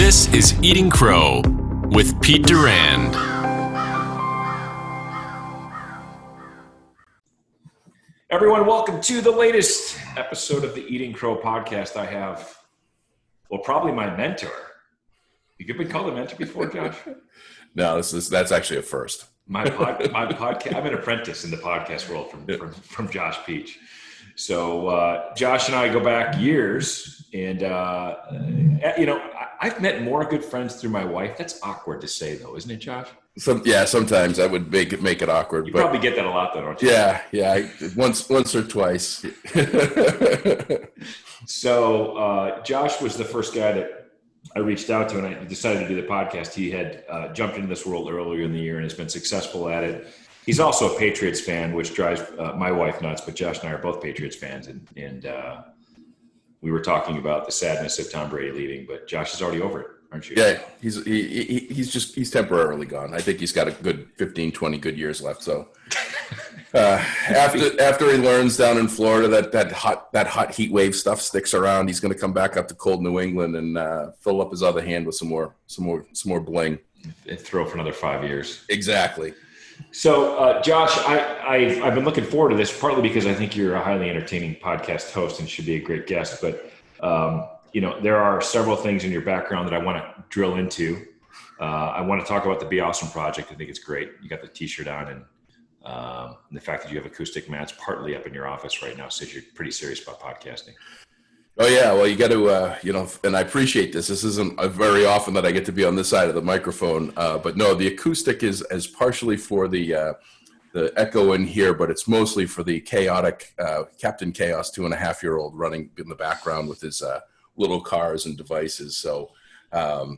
This is Eating Crow with Pete Durand. Everyone, welcome to the latest episode of the Eating Crow podcast. I have, probably my mentor. You've been called a mentor before, Josh? No, that's actually a first. My podcast. I'm an apprentice in the podcast world from Josh Peach. So Josh and I go back years, and I've met more good friends through my wife. That's awkward to say, though, isn't it, Josh? Sometimes I would make it awkward. You probably get that a lot, though, don't you? Yeah, once or twice. So Josh was the first guy that I reached out to, and I decided to do the podcast. He had jumped into this world earlier in the year and has been successful at it. He's also a Patriots fan, which drives my wife nuts, but Josh and I are both Patriots fans. And we were talking about the sadness of Tom Brady leaving, but Josh is already over it, aren't you? Yeah, he's temporarily gone. I think he's got a good 15, 20 good years left. So after he learns down in Florida that hot heat wave stuff sticks around, he's going to come back up to cold New England and fill up his other hand with some more bling. And throw for another 5 years. Exactly. So, Josh, I've been looking forward to this, partly because I think you're a highly entertaining podcast host and should be a great guest. But, there are several things in your background that I want to drill into. I want to talk about the Be Awesome project. I think it's great. You got the T-shirt on, and the fact that you have acoustic mats partly up in your office right now says you're pretty serious about podcasting. Oh, yeah. Well, you got to, and I appreciate this. This isn't very often that I get to be on this side of the microphone. But no, the acoustic is partially for the echo in here, but it's mostly for the chaotic Captain Chaos 2.5-year-old running in the background with his little cars and devices. So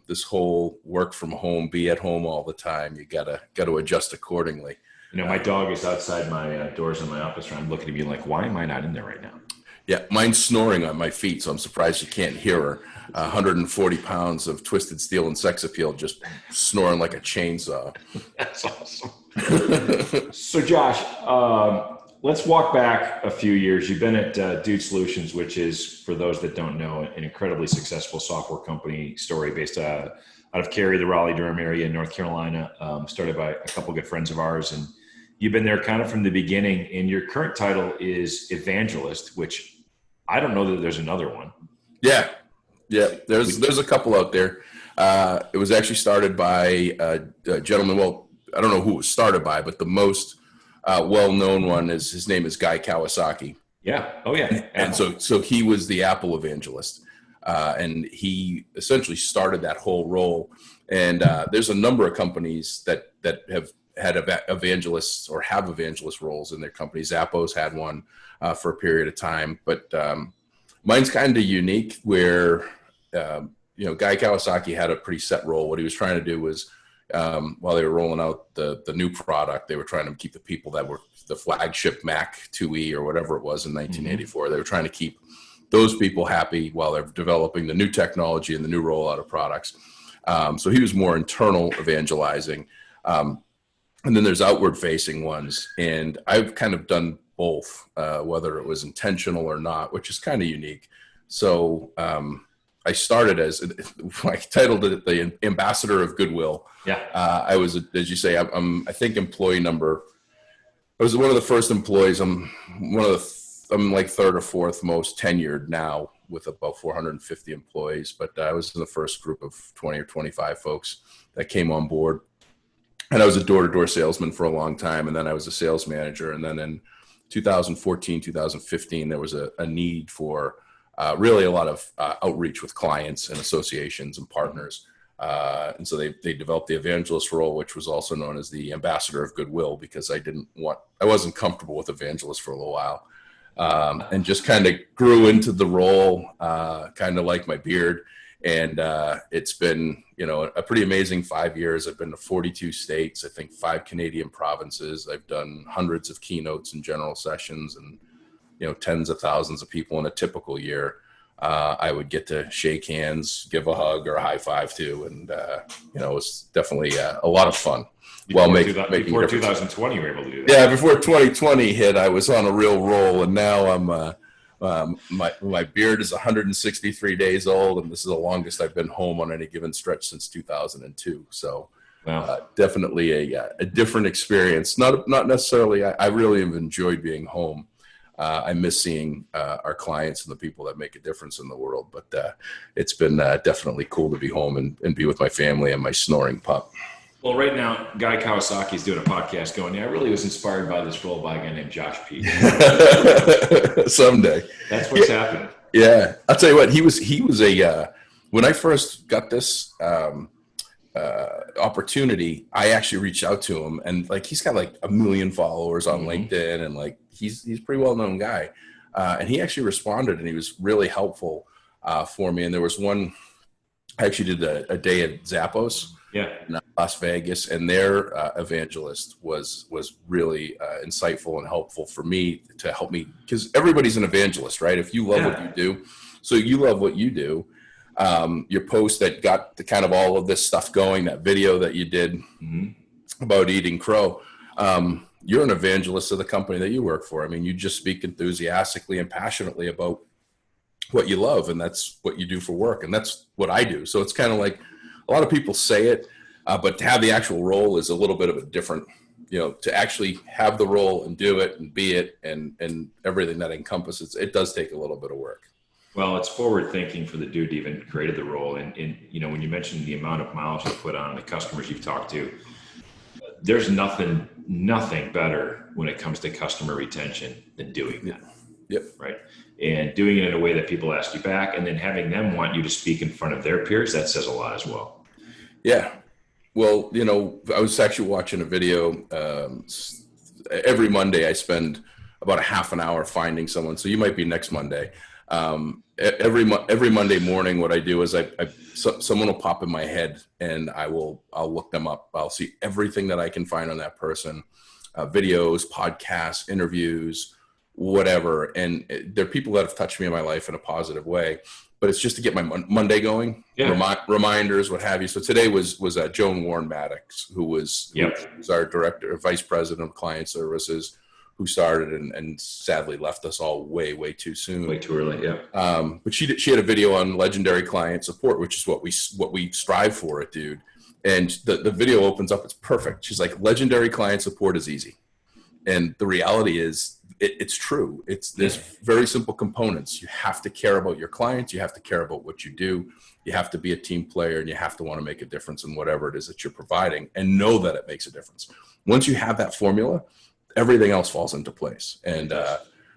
this whole work from home, be at home all the time, you got to adjust accordingly. My dog is outside my doors in my office, and I'm looking at me like, why am I not in there right now? Yeah, mine's snoring on my feet, so I'm surprised you can't hear her. 140 pounds of twisted steel and sex appeal just snoring like a chainsaw. That's awesome. So, Josh, let's walk back a few years. You've been at Dude Solutions, which is, for those that don't know, an incredibly successful software company story based out of Cary, the Raleigh-Durham area in North Carolina, started by a couple good friends of ours. And you've been there kind of from the beginning, and your current title is evangelist, which I don't know that there's another one. Yeah. There's a couple out there. It was actually started by a gentleman. Well, I don't know who it was started by, but the most well-known one is, his name is Guy Kawasaki. Yeah. Oh yeah. And so he was the Apple evangelist, and he essentially started that whole role. And there's a number of companies that have had evangelists or have evangelist roles in their companies. Zappos had one for a period of time, but mine's kind of unique where, Guy Kawasaki had a pretty set role. What he was trying to do was, while they were rolling out the new product, they were trying to keep the people that were the flagship Mac 2E or whatever it was in 1984. They were trying to keep those people happy while they're developing the new technology and the new rollout of products. So he was more internal evangelizing. And then there's outward facing ones. And I've kind of done both, whether it was intentional or not, which is kind of unique. So I started I titled it the Ambassador of Goodwill. Yeah. I was, as you say, I think employee number. I was one of the first employees. I'm like third or fourth most tenured now with about 450 employees. But I was in the first group of 20 or 25 folks that came on board. And I was a door-to-door salesman for a long time, and then I was a sales manager. And then in 2014, 2015, there was a need for really a lot of outreach with clients and associations and partners. And so they developed the evangelist role, which was also known as the Ambassador of Goodwill, because I wasn't comfortable with evangelist for a little while, and just kind of grew into the role, kind of like my beard. And it's been, a pretty amazing 5 years. I've been to 42 states, I think 5 Canadian provinces. I've done hundreds of keynotes and general sessions and, tens of thousands of people in a typical year. I would get to shake hands, give a hug or a high five to. And, it was definitely a lot of fun. Before 2020, you were able to do that. Yeah, before 2020 hit, I was on a real roll. And now My beard is 163 days old, and this is the longest I've been home on any given stretch since 2002. So Wow. definitely a different experience. Not necessarily. I really have enjoyed being home. I miss seeing our clients and the people that make a difference in the world. But it's been definitely cool to be home and be with my family and my snoring pup. Well, right now, Guy Kawasaki is doing a podcast going, yeah, I really was inspired by this role by a guy named Josh Pete. Someday. That's what's happening. Yeah. I'll tell you what, he was when I first got this opportunity, I actually reached out to him, and like, he's got like 1 million followers on LinkedIn, and like, he's a pretty well-known guy. And he actually responded, and he was really helpful for me. And there was one, I actually did a day at Zappos. Yeah. In Las Vegas, and their evangelist was really insightful and helpful for me to help me, because everybody's an evangelist, right? If you love what you do, so you love what you do, your post that got the kind of all of this stuff going, that video that you did about eating crow, you're an evangelist of the company that you work for. I mean, you just speak enthusiastically and passionately about what you love, and that's what you do for work, and that's what I do. So it's kind of like, a lot of people say it, but to have the actual role is a little bit of a different, to actually have the role and do it and be it and everything that encompasses, it does take a little bit of work. Well, it's forward thinking for the dude to even created the role. And when you mentioned the amount of miles you put on the customers you've talked to, there's nothing better when it comes to customer retention than doing that. Yep. Right. And doing it in a way that people ask you back, and then having them want you to speak in front of their peers, that says a lot as well. Yeah. Well, I was actually watching a video. Every Monday I spend about a half an hour finding someone. So you might be next Monday. Every Monday morning, what I do is someone will pop in my head, and I'll look them up. I'll see everything that I can find on that person, videos, podcasts, interviews, whatever. And they're people that have touched me in my life in a positive way, but it's just to get my Monday going, reminders, what have you. So today was Joan Warren Maddox, who was our director, vice president of client services, who started and sadly left us all way too soon. Way too early. Yeah. But she had a video on legendary client support, which is what we strive for it, dude. And the video opens up. It's perfect. She's like, legendary client support is easy. And the reality is, it's true. There's very simple components. You have to care about your clients. You have to care about what you do. You have to be a team player, and you have to want to make a difference in whatever it is that you're providing, and know that it makes a difference. Once you have that formula, everything else falls into place. And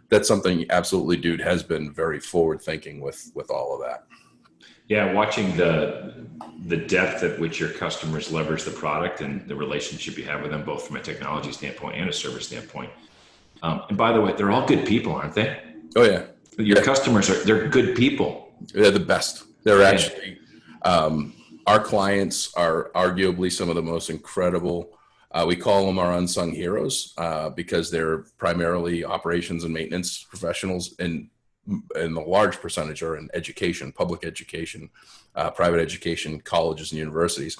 that's something absolutely, dude, has been very forward thinking with all of that. Yeah. Watching the depth at which your customers leverage the product and the relationship you have with them, both from a technology standpoint and a service standpoint. And by the way, they're all good people, aren't they? Oh yeah. Your customers they're good people. They're the best. They're actually, our clients are arguably some of the most incredible. We call them our unsung heroes because they're primarily operations and maintenance professionals, and the large percentage are in education, public education, private education, colleges and universities.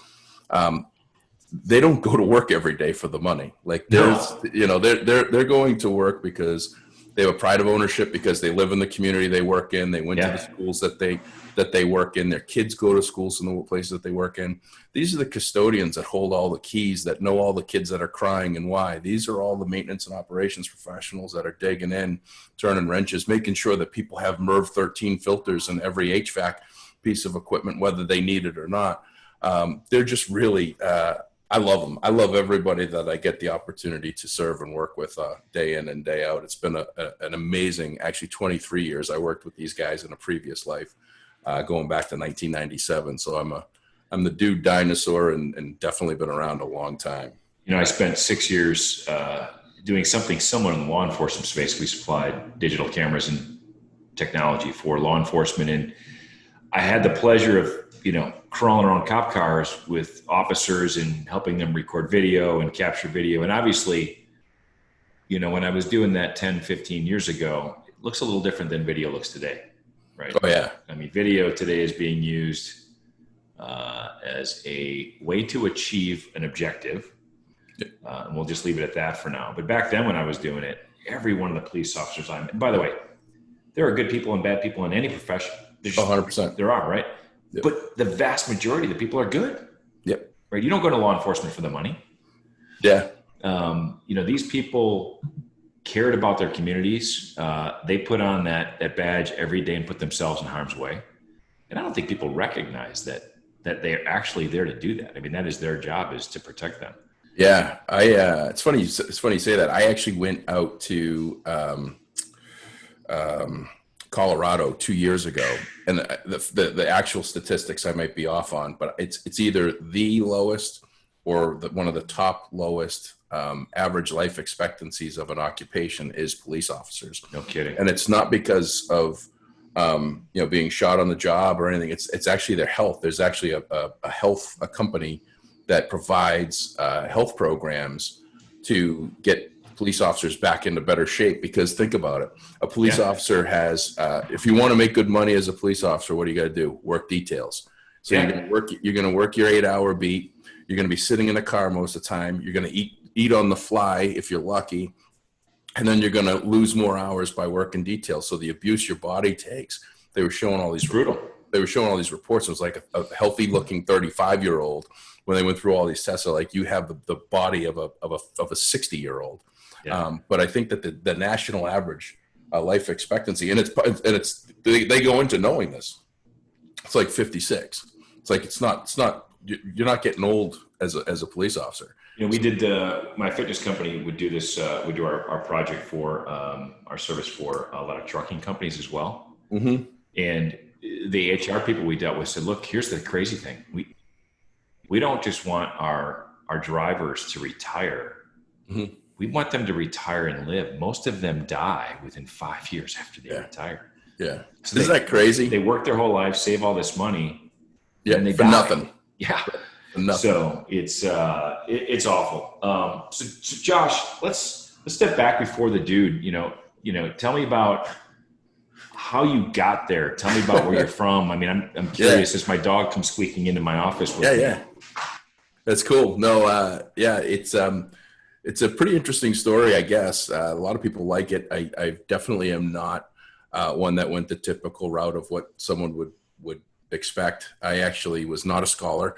They don't go to work every day for the money. Like they're going to work because they have a pride of ownership, because they live in the community they work in. They went to the schools that they work in. Their kids go to schools in the places that they work in. These are the custodians that hold all the keys, that know all the kids that are crying and why. These are all the maintenance and operations professionals that are digging in, turning wrenches, making sure that people have MERV 13 filters in every HVAC piece of equipment, whether they need it or not. They're just really, I love them. I love everybody that I get the opportunity to serve and work with day in and day out. It's been an amazing, actually 23 years. I worked with these guys in a previous life, going back to 1997. So I'm the dude dinosaur and definitely been around a long time. I spent 6 years doing something similar in the law enforcement space. We supplied digital cameras and technology for law enforcement. And I had the pleasure of, crawling around cop cars with officers and helping them record video and capture video. And obviously, when I was doing that 10, 15 years ago, it looks a little different than video looks today, right? Oh, yeah. I mean, video today is being used as a way to achieve an objective. And we'll just leave it at that for now. But back then when I was doing it, every one of the police officers and by the way, there are good people and bad people in any profession. 100%. There are, right? Yep. But the vast majority of the people are good. Yep. Right? You don't go to law enforcement for the money. Yeah. These people cared about their communities. They put on that badge every day and put themselves in harm's way. And I don't think people recognize that they're actually there to do that. I mean, that is their job, is to protect them. Yeah. It's funny you say that. I actually went out to Colorado 2 years ago, and the actual statistics I might be off on, but it's either the lowest or one of the top lowest average life expectancies of an occupation is police officers. No kidding. And it's not because of being shot on the job or anything. It's actually their health. There's actually a company that provides health programs to get police officers back into better shape. Because think about it, a police officer has, if you want to make good money as a police officer, what do you got to do? Work details. So you're going to work your 8-hour beat. You're going to be sitting in a car most of the time. You're going to eat on the fly if you're lucky. And then you're going to lose more hours by working details. So the abuse your body takes, they were showing all these brutal. They were showing all these reports. It was like a healthy looking 35-year-old. When they went through all these tests, they're like, you have the body of a 60-year-old. Yeah. But I think that the national average life expectancy, and they go into knowing this, it's like 56. It's like it's not you're not getting old as a police officer. We did my fitness company would do this. We do our project for our service for a lot of trucking companies as well. Mm-hmm. And the HR people we dealt with said, look, here's the crazy thing. We don't just want our drivers to retire. Mm-hmm. We want them to retire and live. Most of them die within 5 years after they retire. Yeah. So isn't that crazy? They work their whole life, save all this money. Yeah. And they for die. nothing. Yeah. For nothing. So it's awful. So Josh, let's step back before the dude, tell me about how you got there. Tell me about where you're from. I mean, I'm curious as my dog comes squeaking into my office with me. Yeah. That's cool. No, it's a pretty interesting story, I guess. A lot of people like it. I definitely am not one that went the typical route of what someone would expect. I actually was not a scholar.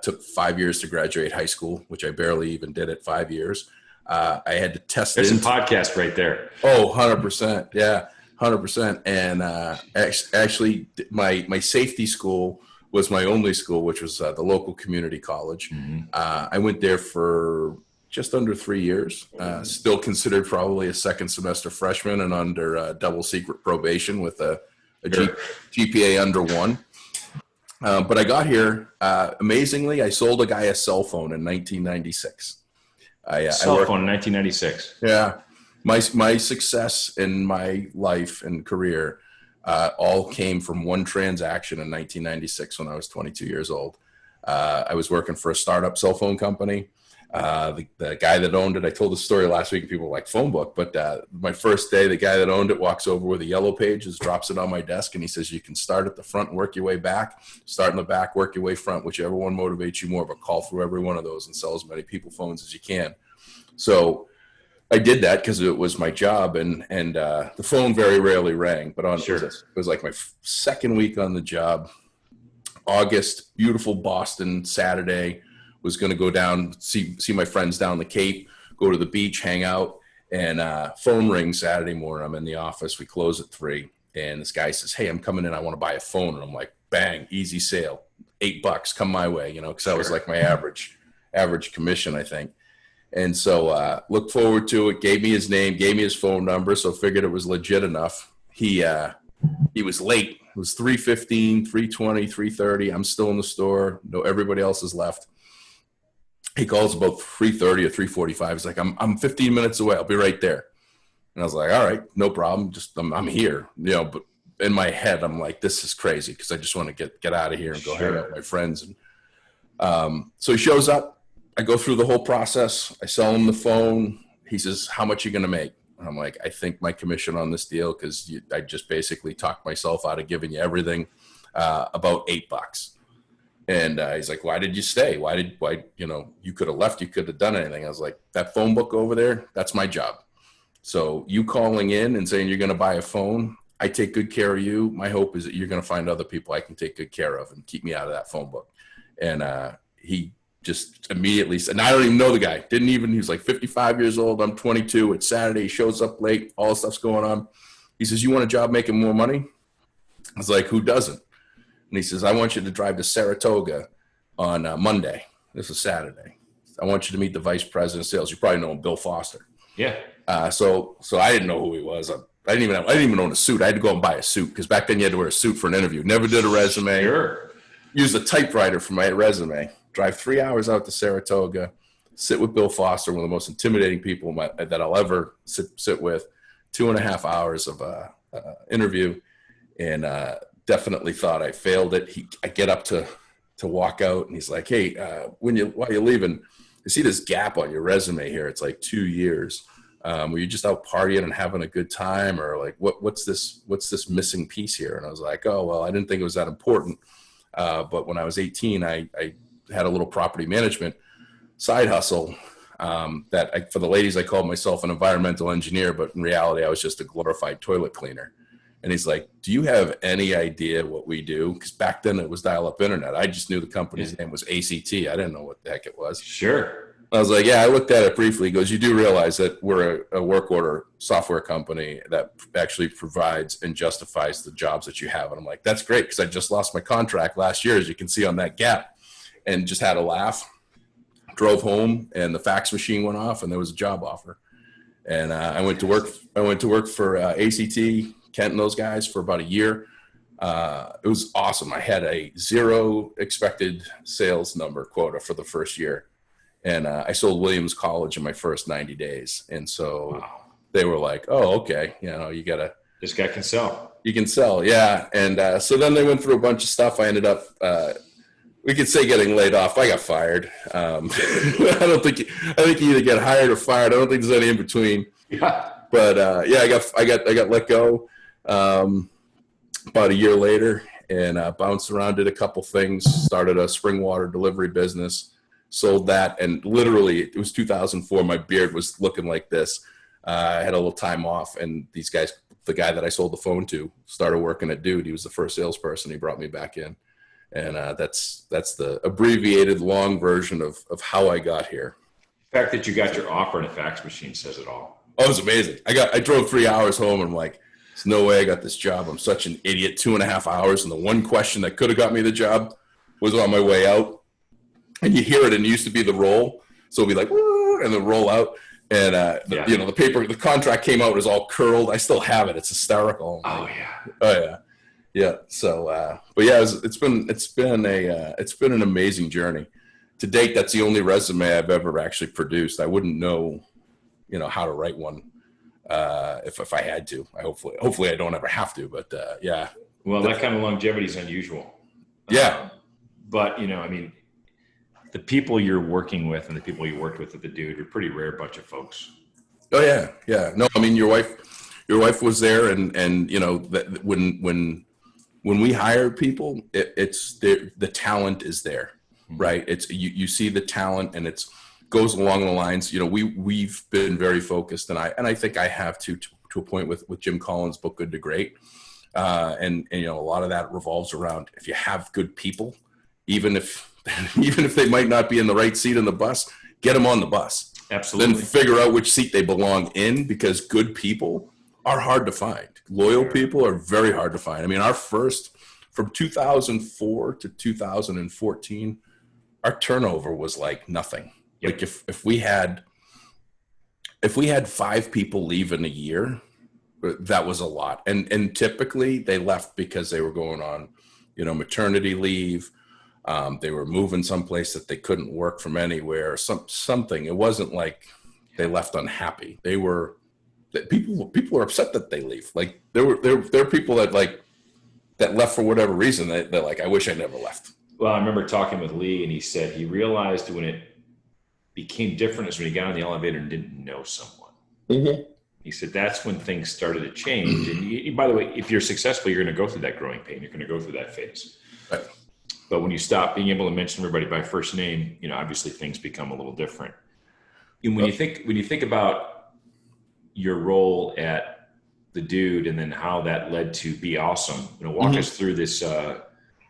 Took 5 years to graduate high school, which I barely even did at 5 years. I had to test. There's some podcast right there. Oh, 100%. Yeah, 100%. And actually, my safety school was my only school, which was the local community college. Mm-hmm. I went there for just under 3 years, still considered probably a second semester freshman and under double secret probation with a GPA under 1. But I got here, amazingly, I sold a guy a cell phone in 1996. Cell phone in 1996. Yeah. My success in my life and career all came from one transaction in 1996 when I was 22 years old. I was working for a startup cell phone company. The guy that owned it, I told the story last week and people were like, phone book. But my first day, the guy that owned it walks over with a yellow page, just drops it on my desk. And he says, you can start at the front and work your way back. Start in the back, work your way front, whichever one motivates you more, but call through every one of those and sell as many people phones as you can. So I did that because it was my job. And the phone very rarely rang. But it was like my second week on the job, August, beautiful Boston Saturday. Was going to go down, see my friends down the Cape, go to the beach, hang out, and phone rings Saturday morning. I'm in the office. We close at 3, and this guy says, hey, I'm coming in. I want to buy a phone. And I'm like, bang, easy sale, $8, come my way, because that was like my average commission, I think. And so looked forward to it, gave me his name, gave me his phone number, so figured it was legit enough. He was late. It was 3:15, 3:20, 3:30. I'm still in the store. No, everybody else has left. He calls about 3:30 or 3:45. He's like, I'm 15 minutes away. I'll be right there. And I was like, all right, no problem. Just I'm here, but in my head, I'm like, this is crazy. Cause I just want to get out of here and go hang out with my friends. And so he shows up, I go through the whole process. I sell him the phone. He says, how much are you going to make? And I'm like, I think my commission on this deal, cause I just basically talked myself out of giving you everything, about $8. And he's like, why did you stay? Why you could have left, you could have done anything. I was like, that phone book over there, that's my job. So you calling in and saying you're going to buy a phone, I take good care of you. My hope is that you're going to find other people I can take good care of and keep me out of that phone book. And he just immediately said, and I don't even know the guy. He was like 55 years old. I'm 22. It's Saturday. He shows up late. All this stuff's going on. He says, you want a job making more money? I was like, who doesn't? And he says, I want you to drive to Saratoga on Monday. This is Saturday. I want you to meet the vice president of sales. You probably know him, Bill Foster. Yeah. So I didn't know who he was. I didn't even own a suit. I had to go and buy a suit because back then you had to wear a suit for an interview. Never did a resume. Sure. Used a typewriter for my resume. Drive 3 hours out to Saratoga. Sit with Bill Foster, one of the most intimidating people that I'll ever sit with. 2.5 hours of interview, and definitely thought I failed it. I get up to walk out, and he's like, "Hey, while you're leaving, you see this gap on your resume here? It's like 2 years. Were you just out partying and having a good time, or like what's this missing piece here?" And I was like, "Oh, well, I didn't think it was that important. But when I was 18, I had a little property management side hustle." For the ladies, I called myself an environmental engineer, but in reality, I was just a glorified toilet cleaner. And he's like, do you have any idea what we do? Because back then it was dial-up internet. I just knew the company's name was ACT. I didn't know what the heck it was. Sure. I was like, yeah, I looked at it briefly. He goes, you do realize that we're a work order software company that actually provides and justifies the jobs that you have. And I'm like, that's great, because I just lost my contract last year, as you can see on that gap, and just had a laugh. Drove home, and the fax machine went off, and there was a job offer. And I went to work for ACT, Kent and those guys for about a year. It was awesome. I had a 0 expected sales number quota for the first year. And I sold Williams College in my first 90 days. And so they were like, oh, okay. This guy can sell. You can sell. Yeah. And so then they went through a bunch of stuff. I ended up, we could say getting laid off. I got fired. I think you either get hired or fired. I don't think there's any in between. Yeah. But I got let go about a year later, and bounced around, did a couple things, started a spring water delivery business, sold that, and literally it was 2004. My beard was looking like this. I had a little time off, and these guys, the guy that I sold the phone to, started working at Dude. He was the first salesperson. He brought me back in. And that's the abbreviated long version of how I got here. The fact that you got your offer in a fax machine says it all. Oh, it was amazing. I drove 3 hours home, and I'm like, there's no way I got this job. I'm such an idiot. 2.5 hours. And the one question that could have got me the job was on my way out. And you hear it, and it used to be the roll. So it'll be like, woo, and then roll out. And, the contract came out, it was all curled. I still have it. It's hysterical. Oh, yeah. Oh, yeah. Yeah. So, but yeah, it's been an amazing journey. To date, that's the only resume I've ever actually produced. I wouldn't know, how to write one if I had to. Hopefully I don't ever have to. But yeah. Well, that kind of longevity is unusual. Yeah. But the people you're working with and the people you worked with at the Dude are a pretty rare bunch of folks. Oh yeah, yeah. No, I mean your wife was there, and that when we hire people, it's the talent is there, right? It's you see the talent, and it goes along the lines. We've been very focused, and I think I have to a point with Jim Collins' book Good to Great, and a lot of that revolves around, if you have good people, even if they might not be in the right seat in the bus, get them on the bus. Absolutely. Then figure out which seat they belong in, because good people are hard to find. Loyal people are very hard to find. I mean, from 2004 to 2014, our turnover was like nothing. Yep. Like if we had 5 people leave in a year, that was a lot. And typically they left because they were going on, maternity leave. They were moving someplace that they couldn't work from anywhere. Something. It wasn't like they left unhappy. They were. People are upset that they leave. Like there are people that left for whatever reason. They're like, I wish I never left. Well, I remember talking with Lee, and he said he realized when it became different is when he got on the elevator and didn't know someone. Mm-hmm. He said that's when things started to change. And by the way, if you're successful, you're going to go through that growing pain. You're going to go through that phase. Right. But when you stop being able to mention everybody by first name, obviously things become a little different. And when you think about your role at the dude, and then how that led to Be Awesome. Walk us through this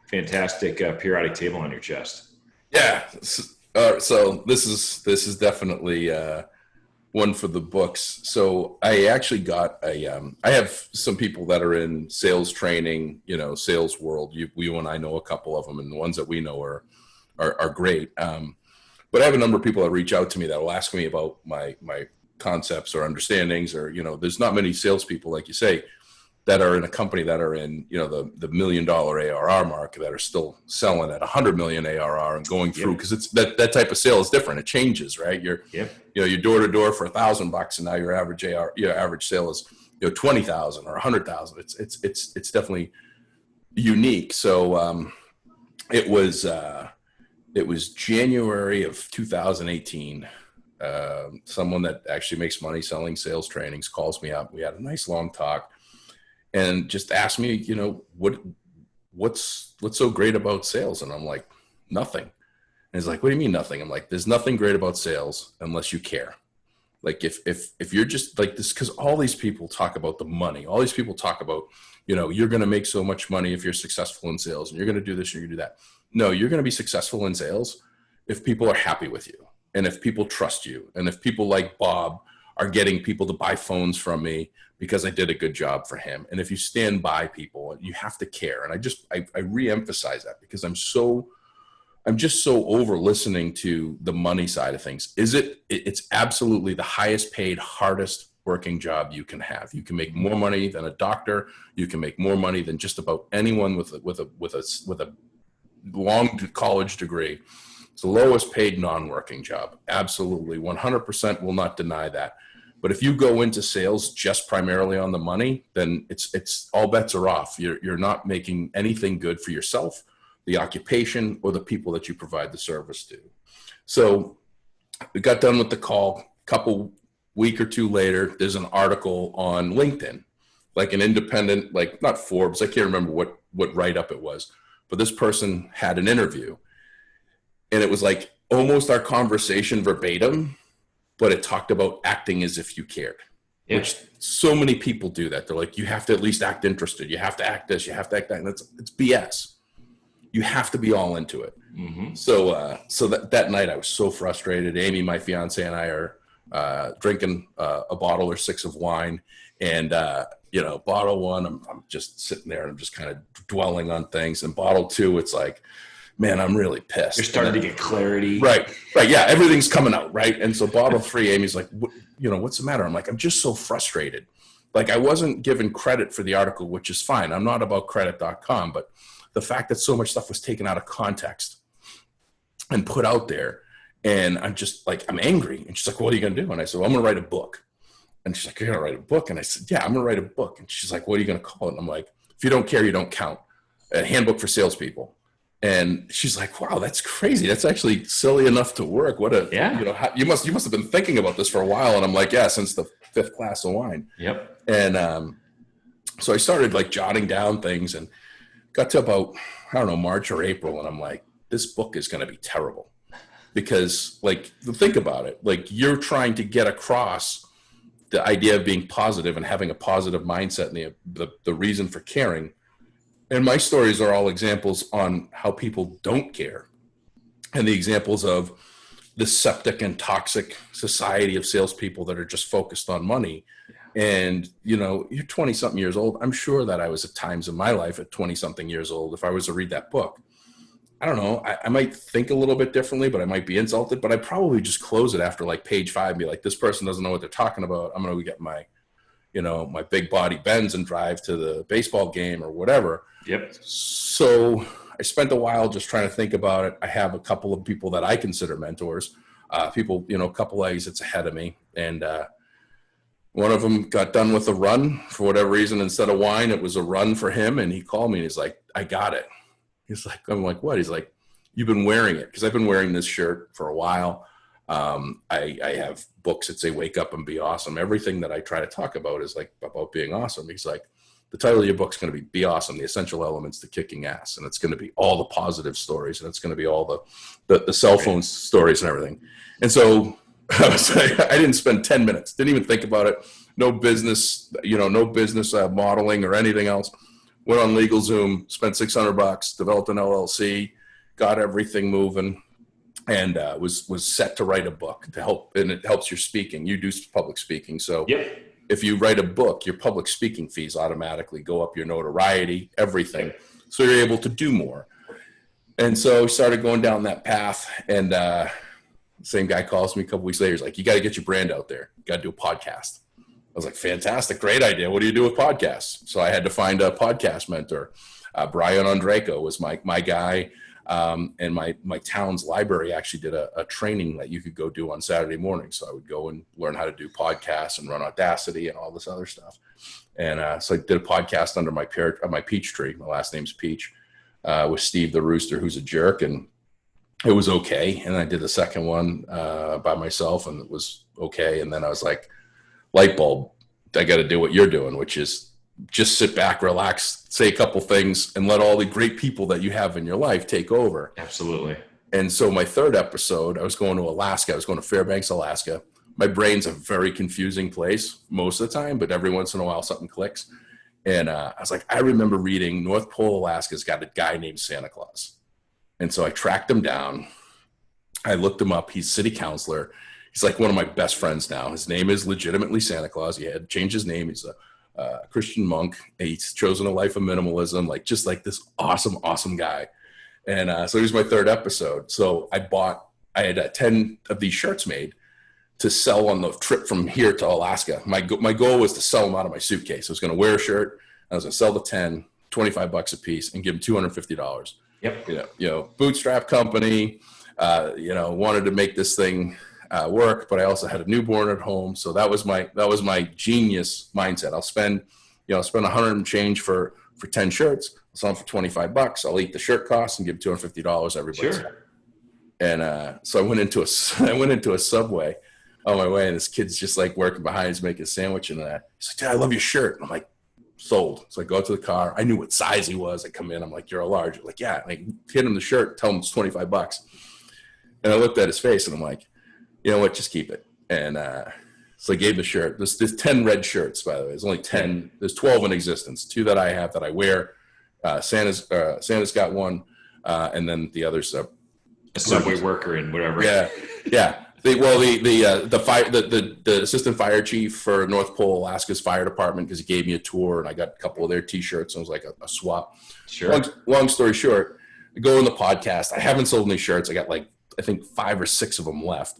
fantastic periodic table on your chest. Yeah. So this is definitely one for the books. So I actually got I have some people that are in sales training, sales world. You and I know a couple of them, and the ones that we know are great. But I have a number of people that reach out to me that will ask me about my concepts or understandings, or, there's not many salespeople, like you say, that are in a company that are in, the $1 million ARR mark that are still selling at 100 million ARR and going through, because it's that type of sale is different. It changes, right? You're door to door for $1,000, and now your average sale is 20,000 or 100,000. It's definitely unique. So it was January of 2018. Someone that actually makes money selling sales trainings calls me up. We had a nice long talk and just asked me, what's so great about sales? And I'm like, nothing. And he's like, what do you mean nothing? I'm like, there's nothing great about sales unless you care. Like if you're just like this, because all these people talk about the money, all these people talk about, you're going to make so much money if you're successful in sales, and you're going to do this, and you're going to do that. No, you're going to be successful in sales if people are happy with you, and if people trust you, and if people like Bob are getting people to buy phones from me because I did a good job for him. And if you stand by people, you have to care. And I re-emphasize that because I'm just so over listening to the money side of things. It's absolutely the highest paid, hardest working job you can have. You can make more money than a doctor. You can make more money than just about anyone with a long college degree. It's the lowest paid non-working job. Absolutely. 100% will not deny that. But if you go into sales just primarily on the money, then it's all bets are off. You're not making anything good for yourself, the occupation, or the people that you provide the service to. So we got done with the call. A week or two later, there's an article on LinkedIn, like an independent, like not Forbes. I can't remember what write-up it was, but this person had an interview. And it was like almost our conversation verbatim, but it talked about acting as if you cared, which so many people do that. They're like, you have to at least act interested. You have to act this, you have to act that. And it's BS. You have to be all into it. Mm-hmm. So that night I was so frustrated. Amy, my fiance, and I are drinking a bottle or 6 of wine. And, bottle 1, I'm just sitting there and I'm just kind of dwelling on things. And bottle 2, it's like, man, I'm really pissed. You're starting to get clarity. Right. Yeah. Everything's coming out. Right. And so bottle 3, Amy's like, what's the matter? I'm like, I'm just so frustrated. Like I wasn't given credit for the article, which is fine. I'm not about credit.com, but the fact that so much stuff was taken out of context and put out there. And I'm just like, I'm angry. And she's like, what are you going to do? And I said, well, I'm going to write a book. And she's like, you're going to write a book? And I said, yeah, I'm going to write a book. And she's like, what are you going to call it? And I'm like, if you don't care, you don't count. A handbook for salespeople. And she's like, wow, that's crazy. That's actually silly enough to work. You must have been thinking about this for a while. And I'm like, yeah, since the 5th glass of wine. Yep. And so I started like jotting down things and got to about, March or April. And I'm like, this book is going to be terrible because like, think about it. Like you're trying to get across the idea of being positive and having a positive mindset and the reason for caring. And my stories are all examples on how people don't care. And the examples of the septic and toxic society of salespeople that are just focused on money. And, you're 20 something years old. I'm sure that I was at times in my life at 20 something years old. If I was to read that book, I don't know, I might think a little bit differently, but I might be insulted, but I'd probably just close it after like page 5 and be like, this person doesn't know what they're talking about. I'm going to get my big body Benz and drive to the baseball game or whatever. Yep. So I spent a while just trying to think about it. I have a couple of people that I consider mentors, a couple exits ahead of me. And one of them got done with a run for whatever reason. Instead of wine, it was a run for him. And he called me and he's like, I got it. He's like, I'm like, what? He's like, you've been wearing it. Because I've been wearing this shirt for a while. I have books that say, wake up and be awesome. Everything that I try to talk about is like about being awesome. He's like, the title of your book's going to be Awesome, the essential elements to kicking ass. And it's going to be all the positive stories. And it's going to be all the cell phone stories and everything. And so I didn't spend 10 minutes, didn't even think about it. No business, no business modeling or anything else. Went on LegalZoom, spent $600, developed an LLC, got everything moving, and was set to write a book to help. And it helps your speaking. You do public speaking. So Yep. if you write a book, your public speaking fees automatically go up, your notoriety, everything. Yep. So you're able to do more. And so we started going down that path, and same guy calls me a couple weeks later. He's like, you got to get your brand out there. You got to do a podcast. I was like, fantastic, great idea. What do you do with podcasts? So I had to find a podcast mentor. Brian Ondrako was my guy. And my town's library actually did a training that you could go do on Saturday morning. So I would go and learn how to do podcasts and run Audacity and all this other stuff. And so I did a podcast under my peach tree. My last name's Peach, with Steve the Rooster, who's a jerk. And it was okay. And I did the second one by myself, and it was okay. And then I was like, light bulb, I got to do what you're doing, which is just sit back, relax, say a couple things, and let all the great people that you have in your life take over. Absolutely. And so my third episode, I was going to Alaska. I was going to Fairbanks, Alaska. My brain's a very confusing place most of the time, but every once in a while something clicks. And I was like, I remember reading North Pole, Alaska's got a guy named Santa Claus. And so I tracked him down. I looked him up. He's city councilor. He's like one of my best friends now. His name is legitimately Santa Claus. He had changed his name. He's a Christian monk. He's chosen a life of minimalism, just like this awesome guy. And so he was my third episode. So I had 10 of these shirts made to sell on the trip from here to Alaska. My goal was to sell them out of my suitcase. I was going to wear a shirt. I was going to sell the 10, $25 a piece, and give them $250. Yep. Bootstrap company, wanted to make this thing work, but I also had a newborn at home. So that was my genius mindset. I'll spend 100 and change for 10 shirts. I'll sell them for $25. I'll eat the shirt costs and give $250 everybody. Sure. And so I went into a Subway on my way, and this kid's just like working behind, he's making a sandwich, and he's like, Dad, I love your shirt. And I'm like, sold. So I go out to the car. I knew what size he was. I come in, I'm like, you're a large. I'm like, yeah. I hit him the shirt, tell him it's $25. And I looked at his face, and I'm like, you know what, just keep it. And so I gave the shirt. There's 10 red shirts, by the way. There's only 10. There's 12 in existence. 2 that I have that I wear. Santa's got one, and then the others. A Subway worker and whatever. Yeah. The assistant fire chief for North Pole, Alaska's fire department, because he gave me a tour, and I got a couple of their T-shirts, and it was like a swap. Sure. Long story short, I go in the podcast. I haven't sold any shirts. I got I think 5 or 6 of them left.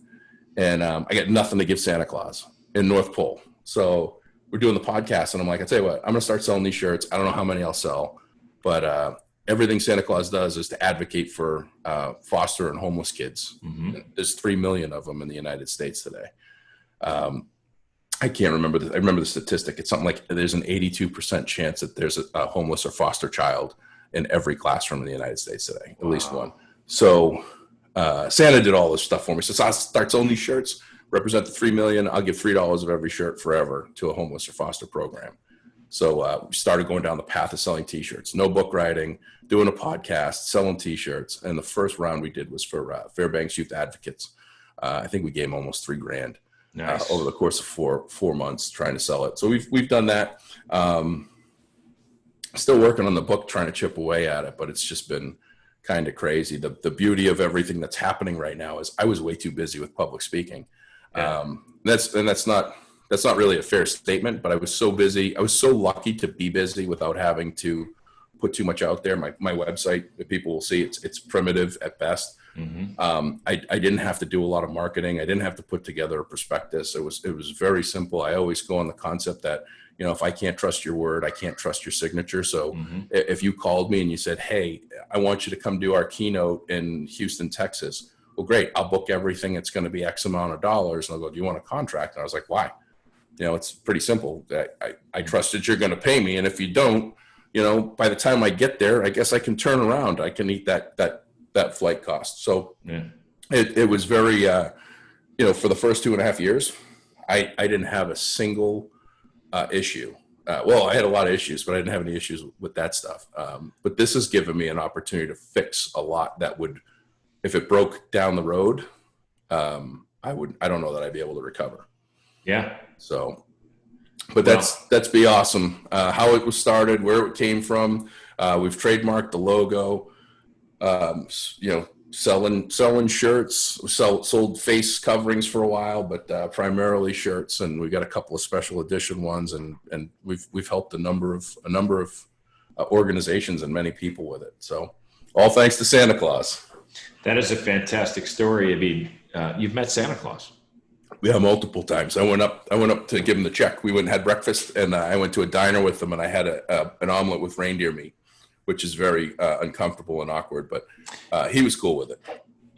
And I got nothing to give Santa Claus in North Pole. So we're doing the podcast, and I'm like, I tell you what, I'm going to start selling these shirts. I don't know how many I'll sell, but everything Santa Claus does is to advocate for foster and homeless kids. Mm-hmm. There's 3 million of them in the United States today. I can't remember. I remember the statistic. It's something like there's an 82% chance that there's a homeless or foster child in every classroom in the United States today, at least one. So Santa did all this stuff for me. So I start selling these shirts, represent the 3 million. I'll give $3 of every shirt forever to a homeless or foster program. So we started going down the path of selling T-shirts, no book writing, doing a podcast, selling T-shirts. And the first round we did was for Fairbanks Youth Advocates. I think we gave them almost $3,000 nice. Over the course of four months trying to sell it. So we've done that. Still working on the book, trying to chip away at it, but it's just been kind of crazy. The beauty of everything that's happening right now is I was way too busy with public speaking. Yeah. That's not really a fair statement, but I was so busy. I was so lucky to be busy without having to put too much out there. My website, that people will see, it's primitive at best. Mm-hmm. I didn't have to do a lot of marketing. I didn't have to put together a prospectus. It was very simple. I always go on the concept that, if I can't trust your word, I can't trust your signature. So mm-hmm. if you called me and you said, hey, I want you to come do our keynote in Houston, Texas. Well, great. I'll book everything. It's going to be X amount of dollars. And I'll go, do you want a contract? And I was like, why? It's pretty simple. I trust that you're going to pay me. And if you don't, by the time I get there, I guess I can turn around. I can eat that flight cost. So yeah. It was very, for the first 2.5 years, I didn't have a single issue. Well, I had a lot of issues, but I didn't have any issues with that stuff. But this has given me an opportunity to fix a lot that would, if it broke down the road, I don't know that I'd be able to recover. Yeah. So, but that's be awesome. How it was started, where it came from. We've trademarked the logo. Selling shirts. Sold face coverings for a while, but primarily shirts. And we got a couple of special edition ones, and we've helped a number of organizations and many people with it. So, all thanks to Santa Claus. That is a fantastic story. I mean, you've met Santa Claus. Yeah, multiple times. I went up to give him the check. We went and had breakfast, and I went to a diner with him, and I had an omelet with reindeer meat, which is very uncomfortable and awkward, but he was cool with it.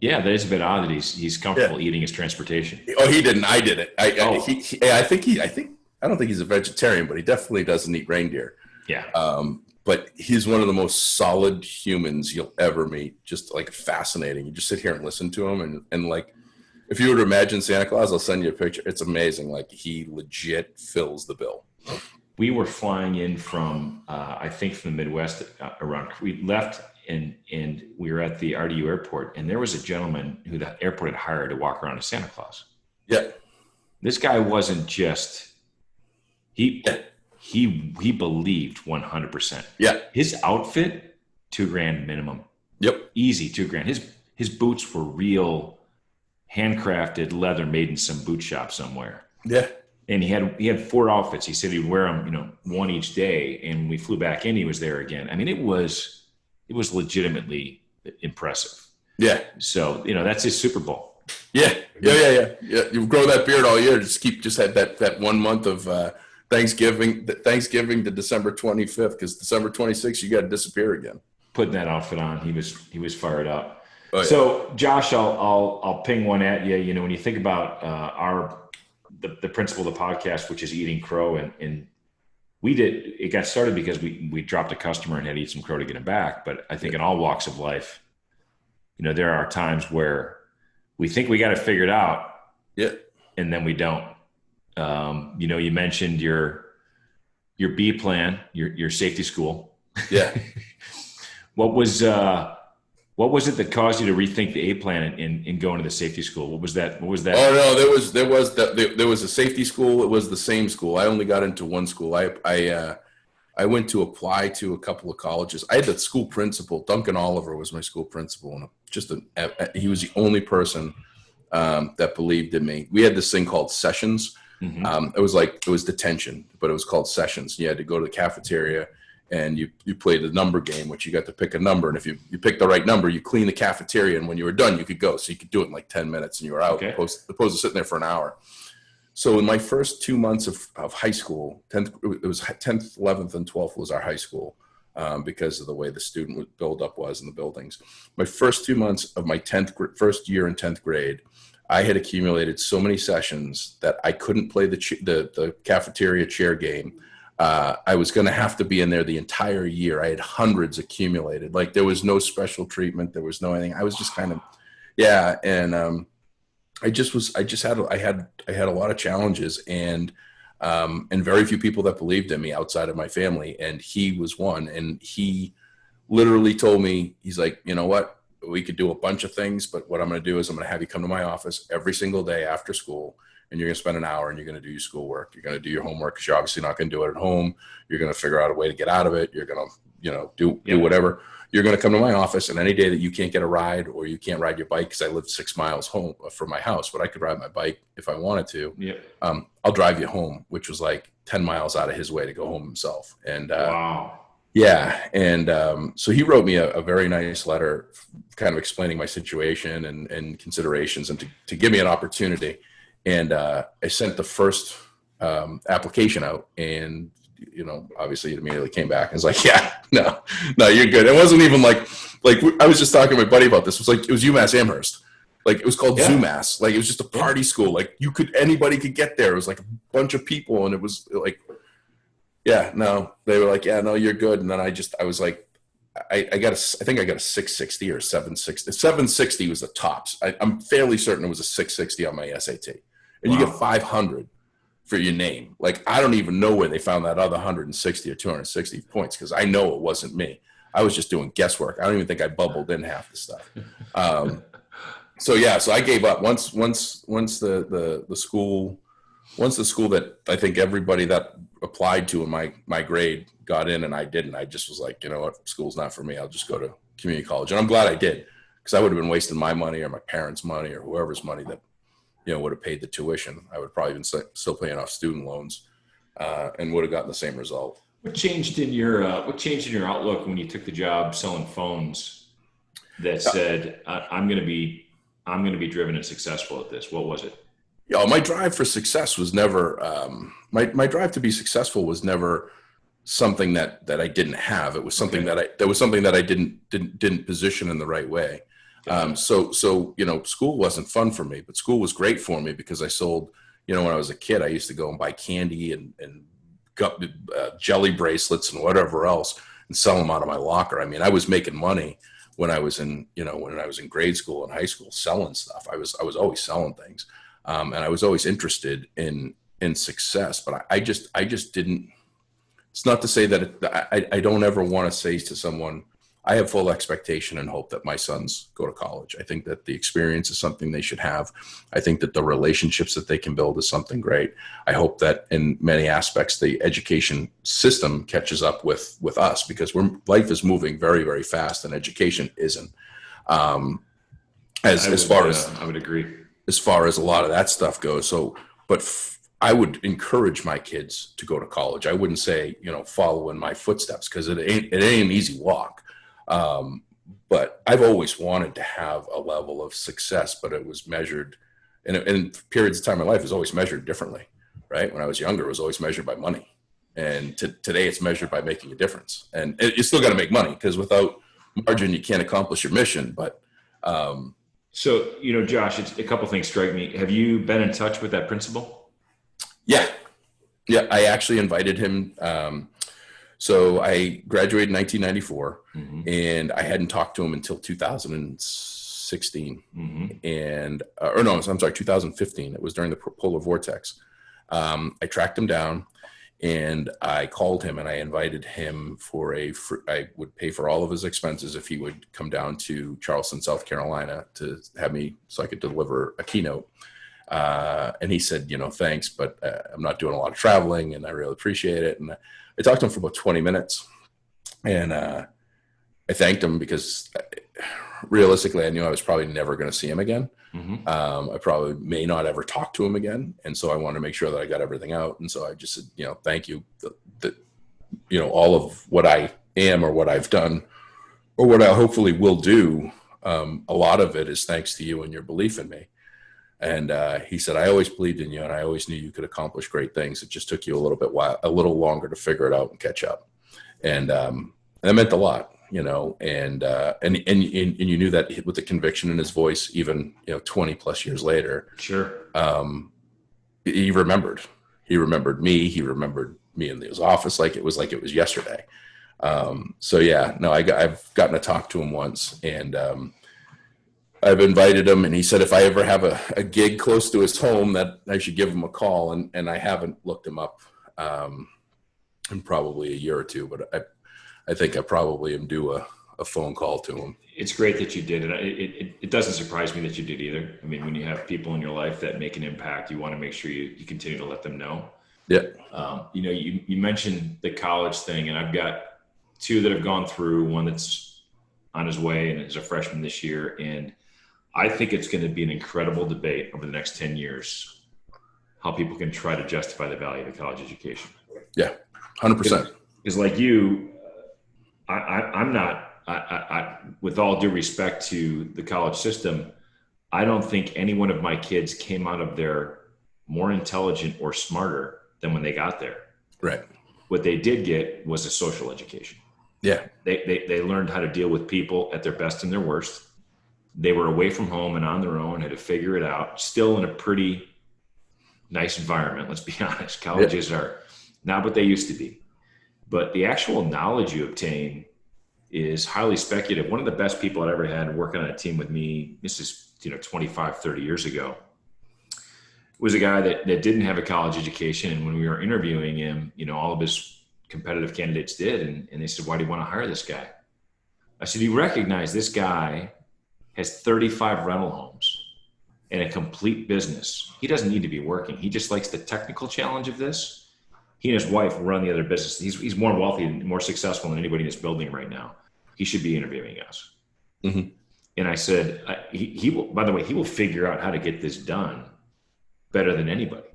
Yeah, that is a bit odd that he's comfortable eating his transportation. Oh, he didn't. I did it. I don't think he's a vegetarian, but he definitely doesn't eat reindeer. Yeah. But he's one of the most solid humans you'll ever meet. Just like fascinating. You just sit here and listen to him, and like, if you were to imagine Santa Claus, I'll send you a picture. It's amazing. Like, he legit fills the bill. We were flying in from, I think from the Midwest we left and we were at the RDU airport, and there was a gentleman who the airport had hired to walk around as Santa Claus. Yeah. This guy wasn't just, he believed 100%. Yeah. His outfit, $2,000 minimum. Yep. Easy, $2,000. His boots were real handcrafted leather made in some boot shop somewhere. Yeah. And he had 4 outfits. He said he'd wear them, one each day. And when we flew back in, he was there again. I mean, it was legitimately impressive. Yeah. So, that's his Super Bowl. Yeah. You grow that beard all year. Just had that 1 month of Thanksgiving to December 25th, because December 26th, you got to disappear again. Putting that outfit on, he was fired up. Oh, yeah. So, Josh, I'll ping one at you. When you think about the principle of the podcast, which is eating crow, and it got started because we dropped a customer and had to eat some crow to get him back. But I think in all walks of life, there are times where we think we got it figured out, and then we don't. You mentioned your B plan, your safety school. Yeah. What was it that caused you to rethink the A plan and go into the safety school? What was that? Oh no, there was a safety school. It was the same school. I only got into one school. I went to apply to a couple of colleges. I had the school principal, Duncan Oliver was my school principal, and he was the only person that believed in me. We had this thing called sessions. Mm-hmm. It was detention, but it was called sessions. You had to go to the cafeteria, and you played the number game, which you got to pick a number. And if you picked the right number, you clean the cafeteria. And when you were done, you could go. So you could do it in like 10 minutes and you were out, opposed to sitting there for an hour. So in my first 2 months of high school, it was 10th, 11th, and 12th was our high school, because of the way the student buildup was in the buildings. My first 2 months of my first year in 10th grade, I had accumulated so many sessions that I couldn't play the cafeteria chair game. I was going to have to be in there the entire year. I had hundreds accumulated. Like, there was no special treatment. There was no anything. I was just kind of, And I had a lot of challenges, and very few people that believed in me outside of my family. And he was one. And he literally told me, he's like, you know what? We could do a bunch of things, but what I'm going to do is I'm going to have you come to my office every single day after school. And you're going to spend an hour and you're going to do your schoolwork. You're going to do your homework, because you're obviously not going to do it at home. You're going to figure out a way to get out of it. You're going to, do whatever. You're going to come to my office, and any day that you can't get a ride, or you can't ride your bike, because I live 6 miles home from my house, but I could ride my bike if I wanted to. Yeah. I'll drive you home, which was like 10 miles out of his way to go home himself. And wow. Yeah. And so he wrote me a very nice letter kind of explaining my situation and considerations, and to give me an opportunity. And I sent the first application out, and, obviously it immediately came back and was like, no, you're good. It wasn't even like I was just talking to my buddy about this. It was UMass Amherst. Like, it was called ZooMass. Like, it was just a party school. Like, anybody could get there. It was like a bunch of people, and it was like, they were like, no, you're good. And then I was like, I think I got a 660 or 760. 760 was the tops. I'm fairly certain it was a 660 on my SAT. And you get 500 for your name. Like, I don't even know where they found that other 160 or 260 points, because I know it wasn't me. I was just doing guesswork. I don't even think I bubbled in half the stuff. So yeah, so I gave up once the school, once the school that I think everybody that applied to in my grade got in and I didn't. I just was like, you know what, school's not for me. I'll just go to community college, and I'm glad I did, because I would have been wasting my money or my parents' money or whoever's money that would have paid the tuition. I would probably been still paying off student loans, and would have gotten the same result. What changed in your outlook when you took the job selling phones that said, I'm going to be driven and successful at this? What was it? Yeah, my drive for success was never my drive to be successful was never something that I didn't have. It was something that I didn't position in the right way. So school wasn't fun for me, but school was great for me because I sold. When I was a kid, I used to go and buy candy and jelly bracelets and whatever else and sell them out of my locker. I mean, I was making money when I was in grade school and high school selling stuff. I was always selling things. And I was always interested in success, but I just didn't. It's not to say that I don't ever want to say to someone, I have full expectation and hope that my sons go to college. I think that the experience is something they should have. I think that the relationships that they can build is something great. I hope that in many aspects, the education system catches up with us, because life is moving very, very fast and education isn't. I would agree. As far as a lot of that stuff goes. So, but I would encourage my kids to go to college. I wouldn't say, follow in my footsteps, because it ain't an easy walk. But I've always wanted to have a level of success, but it was measured in periods of time in life. It was always measured differently, right? When I was younger, it was always measured by money. And today it's measured by making a difference. And you still got to make money, because without margin, you can't accomplish your mission. But, so, Josh, a couple things strike me. Have you been in touch with that principal? Yeah. I actually invited him. So I graduated in 1994, and I hadn't talked to him until 2016. And, 2015. It was during the polar vortex. I tracked him down, and I called him and I invited him for I would pay for all of his expenses if he would come down to Charleston, South Carolina, to have me so I could deliver a keynote. And he said, thanks, but I'm not doing a lot of traveling and I really appreciate it. And I talked to him for about 20 minutes, and I thanked him, because realistically I knew I was probably never going to see him again. I probably may not ever talk to him again. And so I wanted to make sure that I got everything out. And so I just said, thank you, that all of what I am or what I've done or what I hopefully will do. A lot of it is thanks to you and your belief in me. And he said, I always believed in you, and I always knew you could accomplish great things. It just took you a little longer to figure it out and catch up. And that meant a lot, and you knew that with the conviction in his voice, even, 20 plus years later. Sure. He remembered me. He remembered me in his office like it was yesterday. So yeah, no, I've gotten to talk to him once, and I've invited him, and he said if I ever have a gig close to his home that I should give him a call, and I haven't looked him up in probably a year or two, but I think I probably am due a phone call to him. It's great that you did, and it doesn't surprise me that you did either. I mean, when you have people in your life that make an impact, you want to make sure you continue to let them know. Yeah. You mentioned the college thing, and I've got two that have gone through, one that's on his way and is a freshman this year, and I think it's going to be an incredible debate over the next 10 years, how people can try to justify the value of the college education. Yeah, 100%. Because like you, I'm not, with all due respect to the college system, I don't think any one of my kids came out of there more intelligent or smarter than when they got there. Right. What they did get was a social education. Yeah. They learned how to deal with people at their best and their worst. They were away from home and on their own, had to figure it out, still in a pretty nice environment. Let's be honest. Colleges are not what they used to be, but the actual knowledge you obtain is highly speculative. One of the best people I'd ever had working on a team with me, this is, 25, 30 years ago, was a guy that didn't have a college education. And when we were interviewing him, all of his competitive candidates did. And they said, why do you want to hire this guy? I said, you recognize this guy has 35 rental homes. and a complete business. He doesn't need to be working. He just likes the technical challenge of this. He and his wife run the other business. He's more wealthy and more successful than anybody in this building right now. He should be interviewing us. Mm-hmm. And I said, he will, by the way, he will figure out how to get this done better than anybody.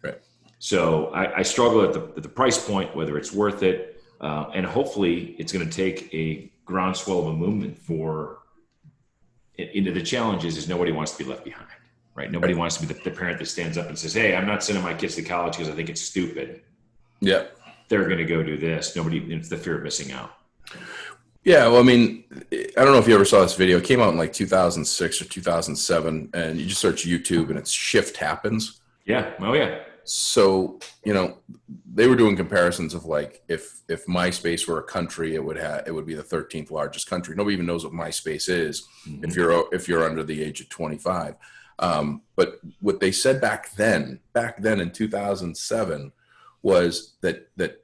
Right. So I struggle at the price point, whether it's worth it. And hopefully it's going to take a groundswell of a movement for into the challenges is nobody wants to be left behind, right? Nobody wants to be the parent that stands up and says, hey, I'm not sending my kids to college because I think it's stupid. Yeah. They're going to go do this. It's the fear of missing out. Yeah. Well, I mean, I don't know if you ever saw this video. It came out in like 2006 or 2007, and you just search YouTube and it's Shift Happens. Yeah. Oh yeah. So, they were doing comparisons of like, if MySpace were a country, it would be the 13th largest country. Nobody even knows what MySpace is. Mm-hmm. if you're under the age of 25. But what they said back then in 2007 was that the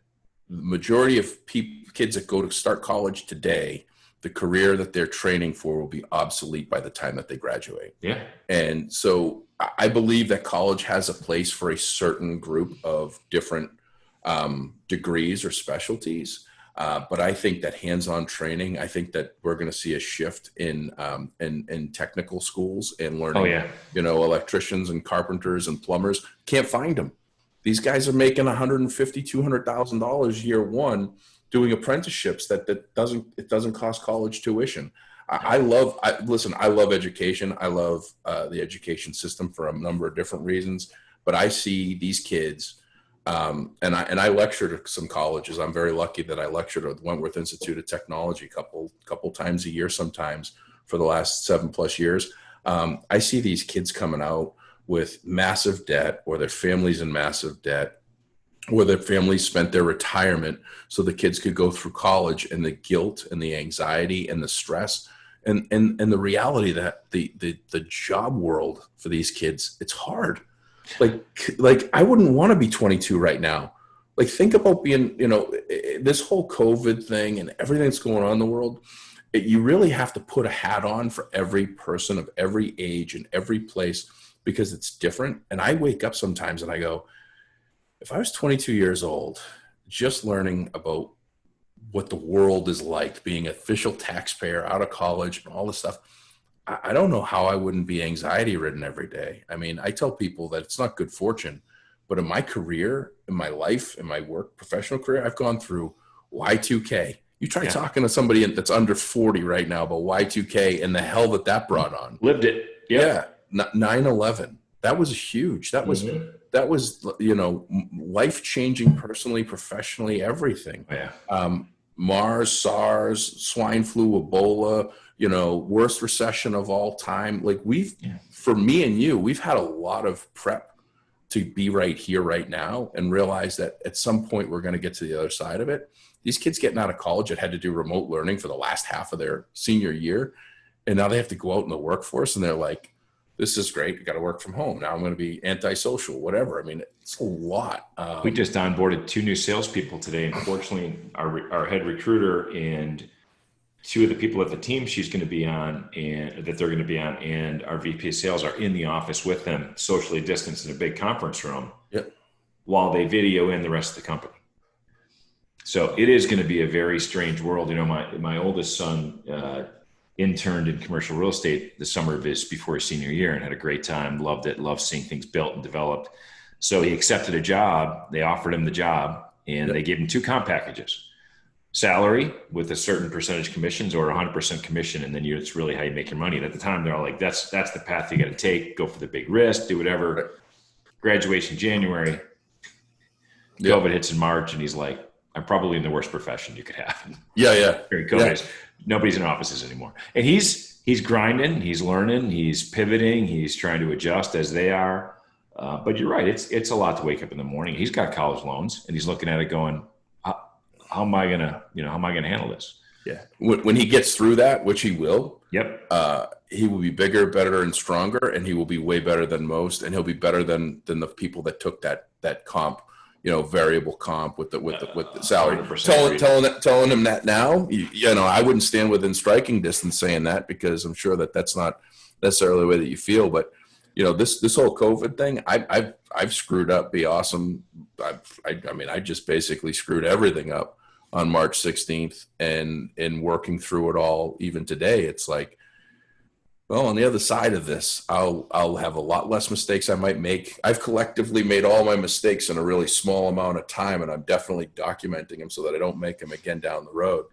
majority of kids that go to start college today, the career that they're training for will be obsolete by the time that they graduate. Yeah. And so I believe that college has a place for a certain group of different degrees or specialties. But I think that hands-on training, I think that we're going to see a shift in technical schools and learning. Oh, yeah. Electricians and carpenters and plumbers can't find them. These guys are making $150,000, $200,000 year one doing apprenticeships that doesn't cost college tuition. I love education. I love the education system for a number of different reasons, but I see these kids, and I lecture to some colleges. I'm very lucky that I lectured at the Wentworth Institute of Technology a couple times a year, sometimes for the last 7+ years. I see these kids coming out with massive debt, or their families in massive debt, or their families spent their retirement so the kids could go through college, and the guilt and the anxiety and the stress and the reality that the job world for these kids, it's hard. Like I wouldn't want to be 22 right now. Like, think about being, this whole COVID thing and everything that's going on in the world. You really have to put a hat on for every person of every age and every place, because it's different. And I wake up sometimes and I go, if I was 22 years old, just learning about what the world is like, being an official taxpayer out of college and all this stuff, I don't know how I wouldn't be anxiety ridden every day. I mean, I tell people that it's not good fortune, but in my career, in my life, in my work, professional career, I've gone through Y2K. You try talking to somebody that's under 40 right now about Y2K and the hell that brought on. Lived it. Yep. Yeah. 9/11. That was huge. That was, life-changing personally, professionally, everything. Yeah. MARS, SARS, swine flu, Ebola, worst recession of all time. Like for me and you, we've had a lot of prep to be right here, right now, and realize that at some point we're going to get to the other side of it. These kids getting out of college that had to do remote learning for the last half of their senior year, and now they have to go out in the workforce, and they're like, this is great. You got to work from home. Now I'm going to be antisocial, whatever. I mean, it's a lot. We just onboarded 2 new salespeople today. Unfortunately, our head recruiter and 2 of the people at the team she's going to be on and that they're going to be on, and our VP of sales are in the office with them, socially distanced in a big conference room, while they video in the rest of the company. So it is going to be a very strange world. My oldest son interned in commercial real estate the summer before his senior year and had a great time, loved it, loved seeing things built and developed. So he accepted a job. They offered him the job, and they gave him 2 comp packages: salary with a certain percentage commissions, or 100% commission. And then it's really how you make your money. And at the time, they're all like, that's the path you got to take. Go for the big risk, do whatever. Right. Graduation January, COVID hits in March, and he's like, I'm probably in the worst profession you could have. Yeah. During COVID, nobody's in offices anymore. And he's grinding, he's learning, he's pivoting, he's trying to adjust as they are. But you're right. It's a lot to wake up in the morning. He's got college loans, and he's looking at it going, how am I going to handle this? Yeah. When he gets through that, which he will, he will be bigger, better, and stronger, and he will be way better than most. And he'll be better than the people that took that comp, variable comp with the salary. Telling him that now, I wouldn't stand within striking distance saying that, because I'm sure that's not necessarily the way that you feel. But this whole COVID thing, I've screwed up. Be awesome. I mean, I just basically screwed everything up on March 16th, and in working through it all, even today, it's like, well, on the other side of this, I'll have a lot less mistakes I might make. I've collectively made all my mistakes in a really small amount of time, and I'm definitely documenting them so that I don't make them again down the road.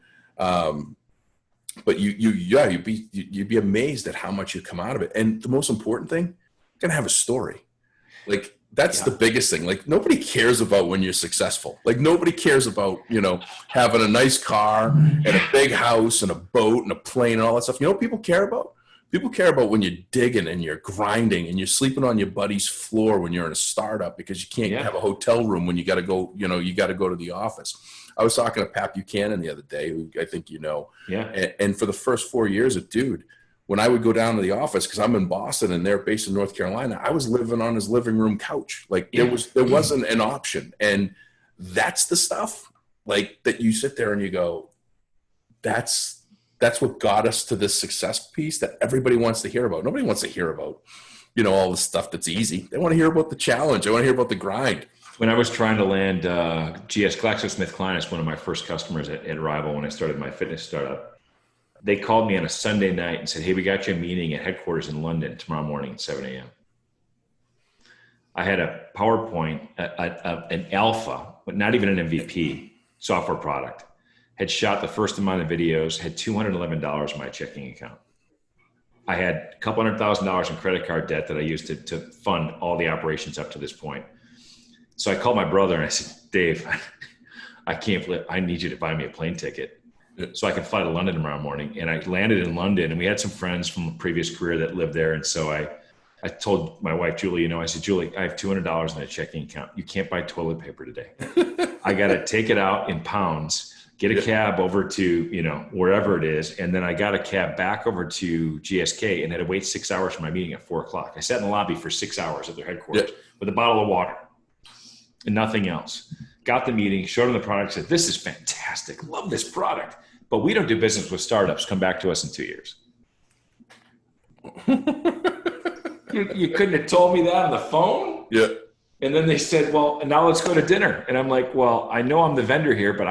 But you'd be amazed at how much you come out of it. And the most important thing, you're gonna have a story. Like that's the biggest thing. Like nobody cares about when you're successful. Like nobody cares about, having a nice car and a big house and a boat and a plane and all that stuff. You know what people care about? People care about when you're digging and you're grinding and you're sleeping on your buddy's floor when you're in a startup because you can't have a hotel room when you got to go, you got to go to the office. I was talking to Pat Buchanan the other day, who I think you know. Yeah. And for the first 4 years of Dude, when I would go down to the office, because I'm in Boston and they're based in North Carolina, I was living on his living room couch. Like there wasn't an option. And that's the stuff like that you sit there and you go, that's what got us to this success piece that everybody wants to hear about. Nobody wants to hear about, all the stuff that's easy. They want to hear about the challenge. They want to hear about the grind. When I was trying to land GS GlaxoSmithKline as one of my first customers at Rival when I started my fitness startup, they called me on a Sunday night and said, hey, we got you a meeting at headquarters in London tomorrow morning at 7 a.m. I had a PowerPoint, an alpha, but not even an MVP software product. Had shot the first amount of videos, had $211 in my checking account. I had a couple $100,000 in credit card debt that I used to fund all the operations up to this point. So I called my brother and I said, Dave, I can't flip. I need you to buy me a plane ticket so I can fly to London tomorrow morning. And I landed in London and we had some friends from a previous career that lived there. And so I told my wife, Julie, I said, Julie, I have $200 in a checking account. You can't buy toilet paper today. I got to take it out in pounds. Get a cab over to, wherever it is. And then I got a cab back over to GSK and had to wait 6 hours for my meeting at 4:00. I sat in the lobby for 6 hours at their headquarters with a bottle of water and nothing else. Got the meeting, showed them the product, said, this is fantastic. Love this product. But we don't do business with startups. Come back to us in 2 years. You couldn't have told me that on the phone? Yeah. And then they said, well, now let's go to dinner. And I'm like, well, I know I'm the vendor here, but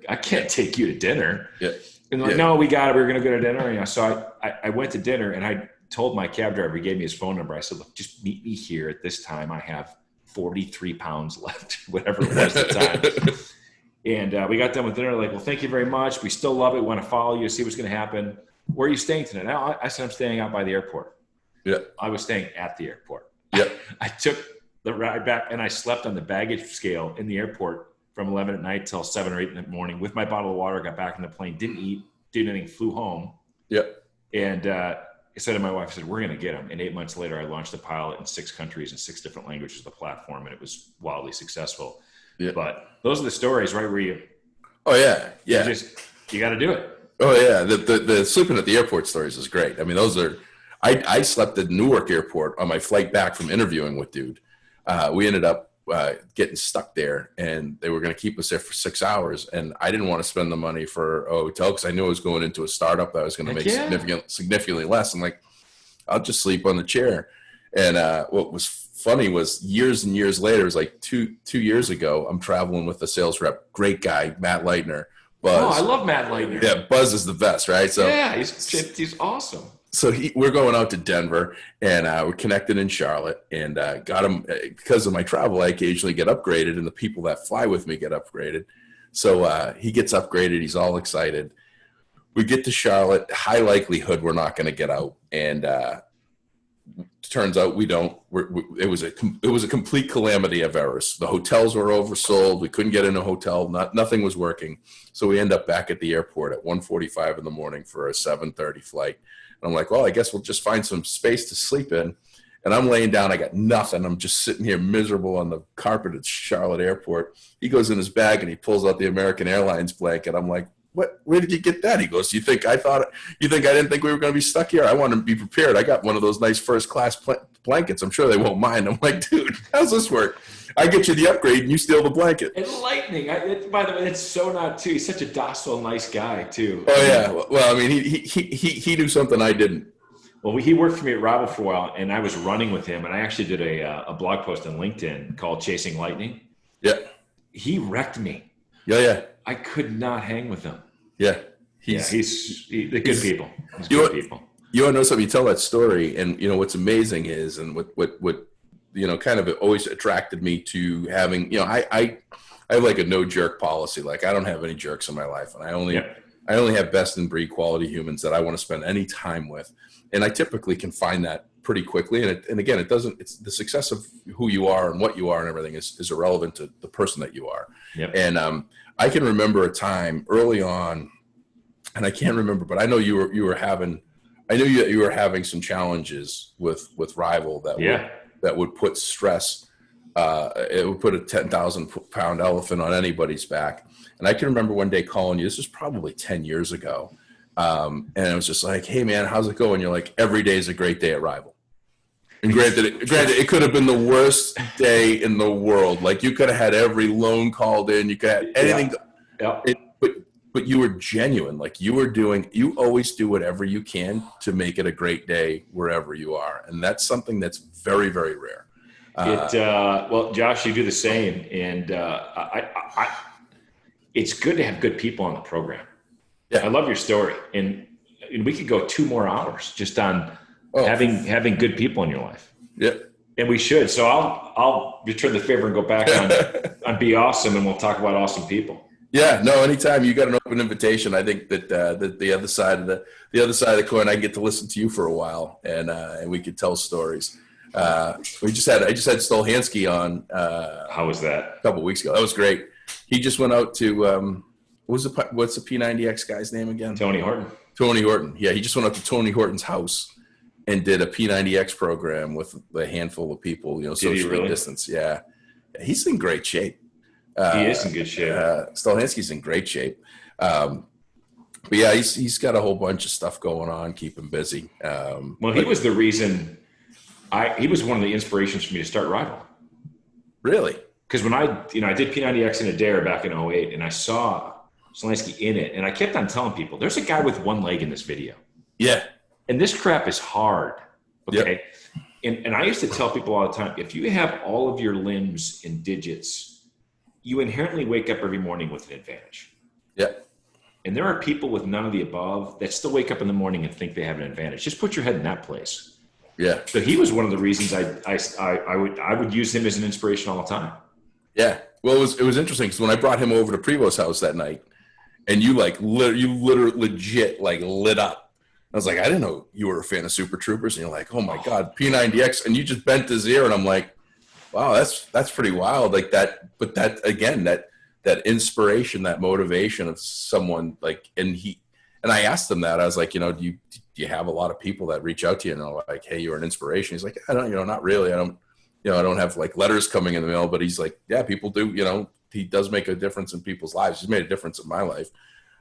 I can't take you to dinner. Yeah. And they're like, no, we got it. We're going to go to dinner. So I went to dinner and I told my cab driver, he gave me his phone number. I said, look, just meet me here at this time. I have 43 pounds left, whatever it was at the time. And we got done with dinner. Like, well, thank you very much. We still love it. We want to follow you, see what's going to happen. Where are you staying tonight? Now, I said, I'm staying out by the airport. Yeah. I was staying at the airport. Yeah. I took the ride back and I slept on the baggage scale in the airport from 11 at night till 7 or 8 in the morning with my bottle of water, got back in the plane, didn't eat, did anything, flew home. Yep. And I said to my wife, I said, we're going to get them. And 8 months later, I launched a pilot in 6 countries and 6 different languages of the platform. And it was wildly successful. Yeah. But those are the stories, right? Where you, you got to do it. Oh yeah. The sleeping at the airport stories is great. I mean, those are, I slept at Newark airport on my flight back from interviewing with Dude. We ended up getting stuck there and they were going to keep us there for 6 hours. And I didn't want to spend the money for a hotel because I knew I was going into a startup that I was going to make significantly less. I'm like, I'll just sleep on the chair. And what was funny was years and years later, it was like two years ago, I'm traveling with a sales rep, great guy, Matt Leitner. Buzz. Oh, I love Matt Leitner. Yeah, Buzz is the best, right? So yeah, he's awesome. So we're going out to Denver and we're connected in Charlotte and got him because of my travel. I occasionally get upgraded and the people that fly with me get upgraded. So he gets upgraded. He's all excited. We get to Charlotte. High likelihood we're not going to get out. And turns out we don't. It was a complete calamity of errors. The hotels were oversold. We couldn't get in a hotel. Nothing was working. So we end up back at the airport at 1:45 in the morning for a 7:30 flight. I'm like, well, I guess we'll just find some space to sleep in. And I'm laying down. I got nothing. I'm just sitting here miserable on the carpet at Charlotte Airport. He goes in his bag and he pulls out the American Airlines blanket. I'm like, what? Where did you get that? He goes, you think I didn't think we were going to be stuck here? I want to be prepared. I got one of those nice first class blankets. I'm sure they won't mind. I'm like, dude, how's this work? I get you the upgrade and you steal the blanket. It's lightning. By the way, it's so not too. He's such a docile, nice guy too. Oh yeah. Well, I mean, he knew something I didn't. Well, he worked for me at Rival for a while, and I was running with him, and I actually did a blog post on LinkedIn called Chasing Lightning. Yeah. He wrecked me. Yeah. I could not hang with him. Yeah. He's good people. He's good people. You want to know something? You tell that story, and what's amazing is, and what kind of always attracted me to having, I have like a no jerk policy. Like I don't have any jerks in my life, and I only have best in breed quality humans that I want to spend any time with, and I typically can find that pretty quickly. And again, it's the success of who you are and what you are and everything is irrelevant to the person that you are. Yep. And I can remember a time early on, and I can't remember, but I know you were having some challenges with Rival that would put stress. It would put a 10,000 pound elephant on anybody's back. And I can remember one day calling you. This was probably 10 years ago. And it was just like, hey man, how's it going? You're like, every day is a great day at Rival. And granted, it could have been the worst day in the world. Like you could have had every loan called in. You could have anything. Yeah. But you were genuine. Like you always do whatever you can to make it a great day wherever you are. And that's something that's very, very rare. Well, Josh, you do the same. And it's good to have good people on the program. Yeah. I love your story. And we could go 2 more hours just on having good people in your life. Yeah. And we should. So I'll return the favor and go back on Be Awesome, and we'll talk about awesome people. Yeah, no, anytime you got an open invitation, I think that the other side of the coin, I get to listen to you for a while, and we could tell stories. I just had Stolhansky on. How was that? A couple of weeks ago. That was great. He just went out to what's the P90X guy's name again? Tony Horton. Tony Horton. Yeah, he just went out to Tony Horton's house and did a P90X program with a handful of people. Socially distance. Yeah, he's in great shape. He is in good shape. Stolhansky's in great shape. But yeah, he's got a whole bunch of stuff going on, keep him busy. He was the reason he was one of the inspirations for me to start Rival. Really? Because when I did P90X in Adair back in 2008, and I saw Stolhansky in it, and I kept on telling people, there's a guy with one leg in this video. Yeah. And this crap is hard. Okay. Yep. And I used to tell people all the time, if you have all of your limbs in digits, you inherently wake up every morning with an advantage. Yeah. And there are people with none of the above that still wake up in the morning and think they have an advantage. Just put your head in that place. Yeah. So he was one of the reasons I would use him as an inspiration all the time. Yeah. Well, it was interesting because when I brought him over to Prevo's house that night, and you literally legit lit up. I was like, I didn't know you were a fan of Super Troopers, and you're like, oh my God, P90X, and you just bent his ear, and I'm like, wow, that's pretty wild, like that. But that again, that inspiration, that motivation of someone like, and I asked him that, I was like, do you have a lot of people that reach out to you and are like, hey, you're an inspiration? He's like, I don't, not really. I don't have like letters coming in the mail, but he's like, yeah, people do. He does make a difference in people's lives. He's made a difference in my life.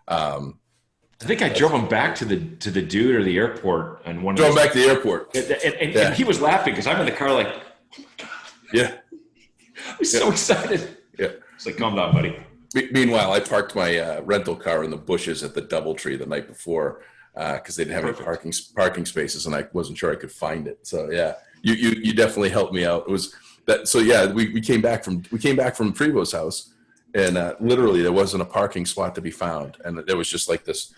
I think I drove him back to the dude or the airport, and drove back to the airport, and he was laughing because I'm in the car like, oh my God, yeah, I was so excited. Yeah, it's like, calm down, buddy. Meanwhile, I parked my rental car in the bushes at the DoubleTree the night before because they didn't have any parking spaces, and I wasn't sure I could find it. So yeah, you definitely helped me out. It was that. So yeah, we came back from Prevo's house. And literally, there wasn't a parking spot to be found, and there was just like this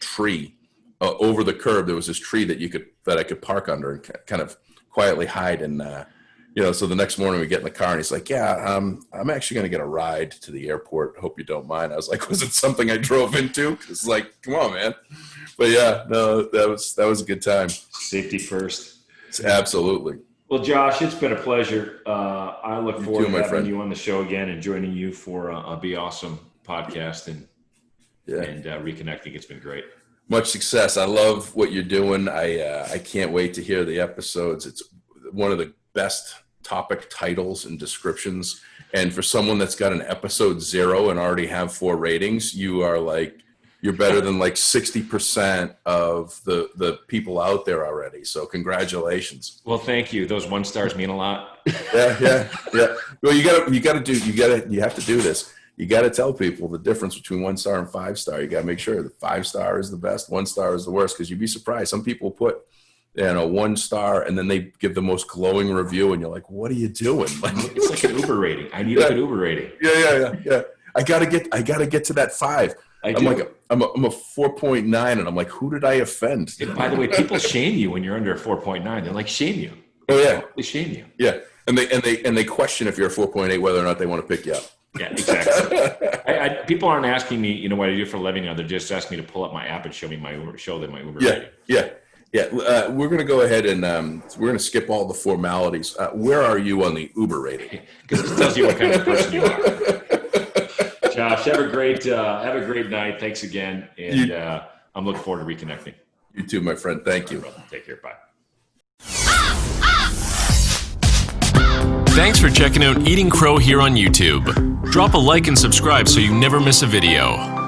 tree over the curb. There was this tree that I could park under and kind of quietly hide. And so the next morning we get in the car, and he's like, "Yeah, I'm actually going to get a ride to the airport. Hope you don't mind." I was like, "Was it something I drove into?" It's like, "Come on, man." But yeah, no, that was a good time. Safety first. Absolutely. Well, Josh, it's been a pleasure. I look forward to having you on the show again and joining you for a Be Awesome podcast and reconnecting. It's been great. Much success. I love what you're doing. I can't wait to hear the episodes. It's one of the best topic titles and descriptions. And for someone that's got an episode 0 and already have 4 ratings, you're better than like 60% of the people out there already. So congratulations. Well, thank you. Those 1 stars mean a lot. Yeah. Well, you have to do this. you got to tell people the difference between 1-star and 5-star. You got to make sure that 5-star is the best, 1-star is the worst, because you'd be surprised. Some people put 1-star and then they give the most glowing review, and you're like, what are you doing? Like, it's like an Uber rating. I need a good Uber rating. Yeah. I gotta get to that 5. I'm like, I'm a 4.9, and I'm like, who did I offend? And by the way, people shame you when you're under a 4.9. They're like, shame you. Oh yeah, they shame you. Yeah, and they question if you're a 4.8 whether or not they want to pick you up. Yeah, exactly. People aren't asking me, what I do for a living now. They're just asking me to pull up my app and show them my Uber rating. Yeah. We're going to go ahead and we're going to skip all the formalities. Where are you on the Uber rating? Because it tells you what kind of person you are. Josh, have a great night. Thanks again, and I'm looking forward to reconnecting. You too, my friend. Thank you. Take care. Bye. Thanks for checking out Eating Crow here on YouTube. Drop a like and subscribe so you never miss a video.